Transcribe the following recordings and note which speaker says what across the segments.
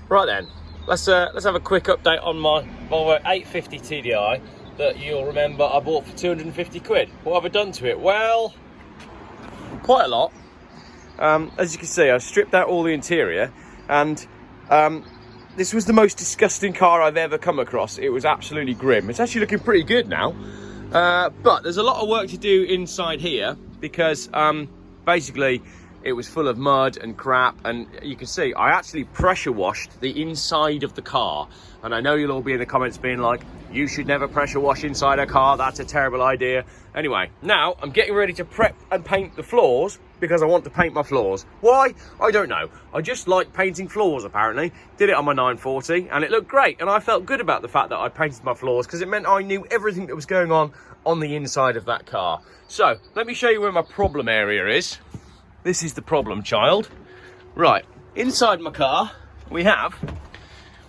Speaker 1: Right then, let's have a quick update on my Volvo 850 TDI that you'll remember I bought for 250 quid. What have I done to it? Well, quite a lot. As you can see, I stripped out all the interior, and this was the most disgusting car I've ever come across. It was absolutely grim. It's actually looking pretty good now, but there's a lot of work to do inside here because basically it was full of mud and crap, and you can see I actually pressure washed the inside of the car. And I know you'll all be in the comments being like, you should never pressure wash inside a car, that's a terrible idea. Anyway, now I'm getting ready to prep and paint the floors because I want to paint my floors. Why? I don't know. I just like painting floors, apparently. Did it on my 940 and it looked great, and I felt good about the fact that I painted my floors because it meant I knew everything that was going on the inside of that car. So let me show you where my problem area is. This is the problem child. Right, inside my car we have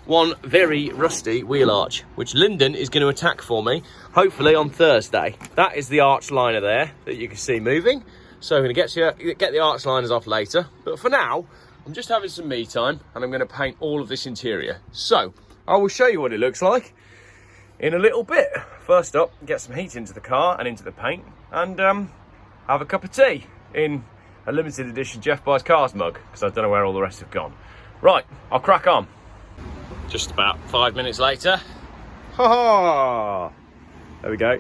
Speaker 1: one very rusty wheel arch, which Lyndon is going to attack for me, hopefully on Thursday. That is the arch liner there that you can see moving. So I'm going to get the arch liners off later. But for now, I'm just having some me time, and I'm going to paint all of this interior. So I will show you what it looks like in a little bit. First up, get some heat into the car and into the paint, and have a cup of tea in a limited edition Geoff Buys Cars mug, because I don't know where all the rest have gone. Right, I'll crack on. Just about 5 minutes later. Ha ha! There we go.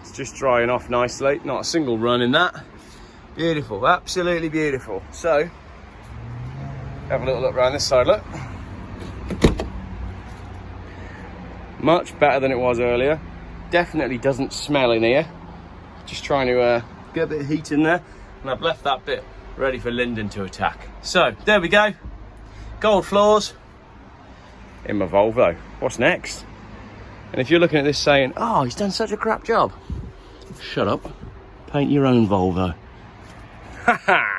Speaker 1: It's just drying off nicely. Not a single run in that. Beautiful, absolutely beautiful. So, have a little look around this side, look. Much better than it was earlier. Definitely doesn't smell in here. Just trying to get a bit of heat in there. And I've left that bit ready for Lyndon to attack. So, there we go. Gold floors in my Volvo. What's next? And if you're looking at this saying, oh, he's done such a crap job, shut up. Paint your own Volvo. Ha ha!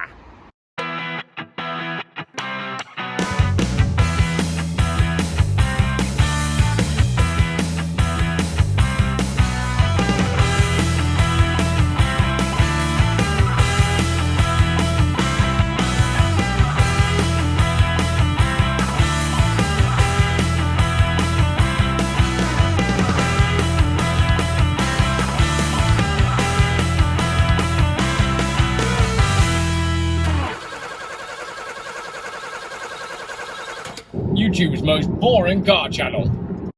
Speaker 1: YouTube's most boring car channel.